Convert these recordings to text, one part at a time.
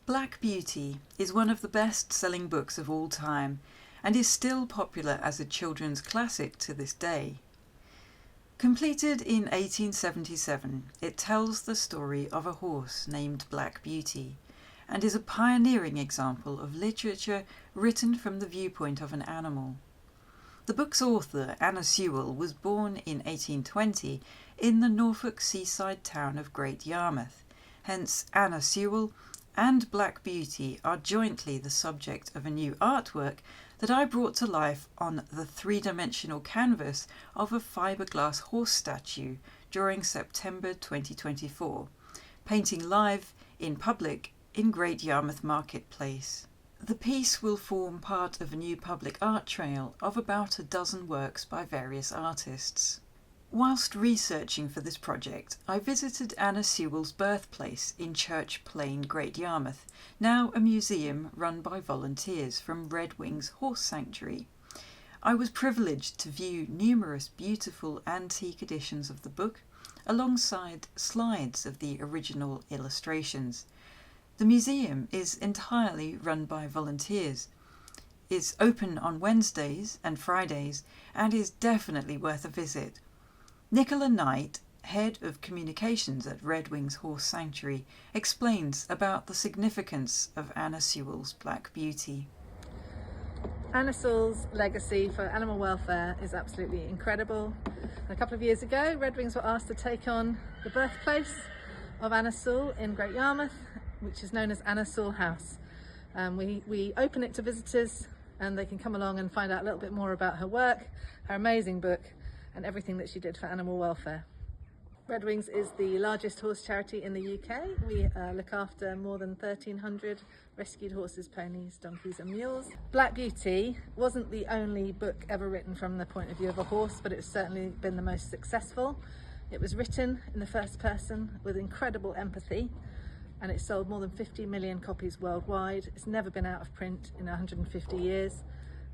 Black Beauty is one of the best-selling books of all time and is still popular as a children's classic to this day. Completed in 1877, it tells the story of a horse named Black Beauty and is a pioneering example of literature written from the viewpoint of an animal. The book's author, Anna Sewell, was born in 1820 in the Norfolk seaside town of Great Yarmouth. Hence, Anna Sewell and Black Beauty are jointly the subject of a new artwork that I brought to life on the three-dimensional canvas of a fiberglass horse statue during September 2024, painting live in public in Great Yarmouth Marketplace. The piece will form part of a new public art trail of about a dozen works by various artists. Whilst researching for this project, I visited Anna Sewell's birthplace in Church Plain, Great Yarmouth, now a museum run by volunteers from Redwings Horse Sanctuary. I was privileged to view numerous beautiful antique editions of the book, alongside slides of the original illustrations. The museum is entirely run by volunteers, is open on Wednesdays and Fridays, and is definitely worth a visit. Nicola Knight, Head of Communications at Redwings Horse Sanctuary, explains about the significance of Anna Sewell's Black Beauty. Anna Sewell's legacy for animal welfare is absolutely incredible. And a couple of years ago, Redwings were asked to take on the birthplace of Anna Sewell in Great Yarmouth, which is known as Anna Sewell House. We open it to visitors and they can come along and find out a little bit more about her work, her amazing book, and everything that she did for animal welfare. Redwings is the largest horse charity in the UK. We look after more than 1,300 rescued horses, ponies, donkeys and mules. Black Beauty wasn't the only book ever written from the point of view of a horse, but it's certainly been the most successful. It was written in the first person with incredible empathy, and it sold more than 50 million copies worldwide. It's never been out of print in 150 years.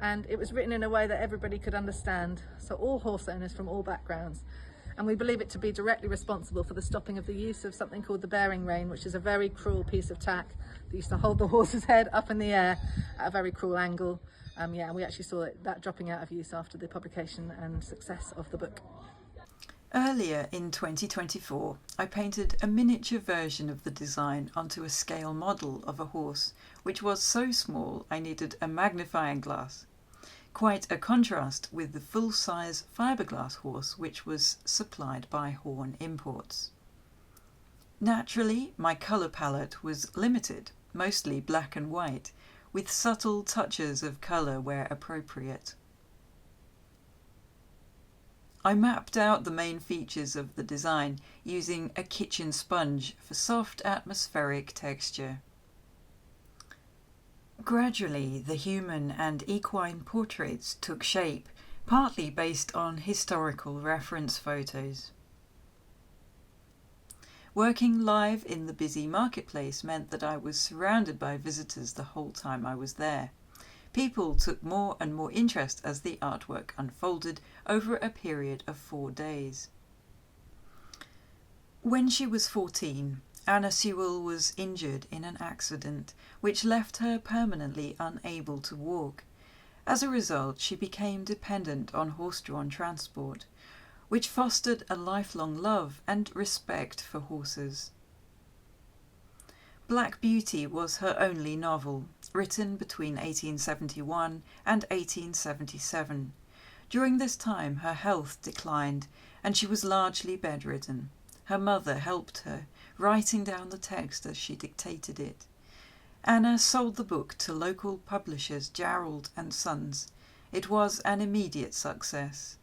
And it was written in a way that everybody could understand, so all horse owners from all backgrounds. And we believe it to be directly responsible for the stopping of the use of something called the bearing rein, which is a very cruel piece of tack that used to hold the horse's head up in the air at a very cruel angle. We actually saw that dropping out of use after the publication and success of the book. Earlier in 2024, I painted a miniature version of the design onto a scale model of a horse, which was so small I needed a magnifying glass. Quite a contrast with the full-size fiberglass horse which was supplied by Horne Imports. Naturally, my colour palette was limited, mostly black and white, with subtle touches of colour where appropriate. I mapped out the main features of the design using a kitchen sponge for soft atmospheric texture. Gradually, the human and equine portraits took shape, partly based on historical reference photos. Working live in the busy marketplace meant that I was surrounded by visitors the whole time I was there. People took more and more interest as the artwork unfolded over a period of 4 days. When she was 14, Anna Sewell was injured in an accident which left her permanently unable to walk. As a result, she became dependent on horse-drawn transport, which fostered a lifelong love and respect for horses. Black Beauty was her only novel, written between 1871 and 1877. During this time, her health declined and she was largely bedridden. Her mother helped her, writing down the text as she dictated it. Anna sold the book to local publishers Jarrold and Sons. It was an immediate success.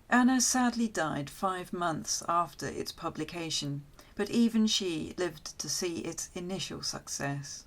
Anna sadly died 5 months after its publication, but even she lived to see its initial success.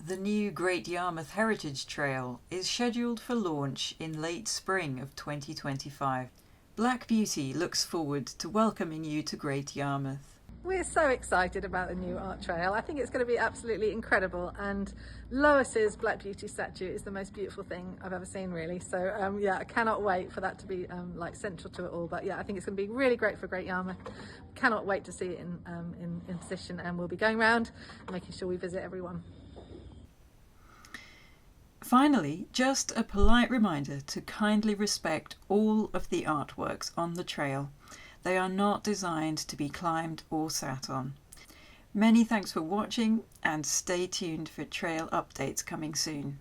The new Great Yarmouth Heritage Trail is scheduled for launch in late spring of 2025. Black Beauty looks forward to welcoming you to Great Yarmouth. We're so excited about the new art trail. I think it's going to be absolutely incredible, and Lois's Black Beauty statue is the most beautiful thing I've ever seen, really. So yeah, I cannot wait for that to be like central to it all. But yeah, I think it's going to be really great for Great Yarmouth. Cannot wait to see it in position, and we'll be going around making sure we visit everyone. Finally, just a polite reminder to kindly respect all of the artworks on the trail. They are not designed to be climbed or sat on. Many thanks for watching, and stay tuned for trail updates coming soon.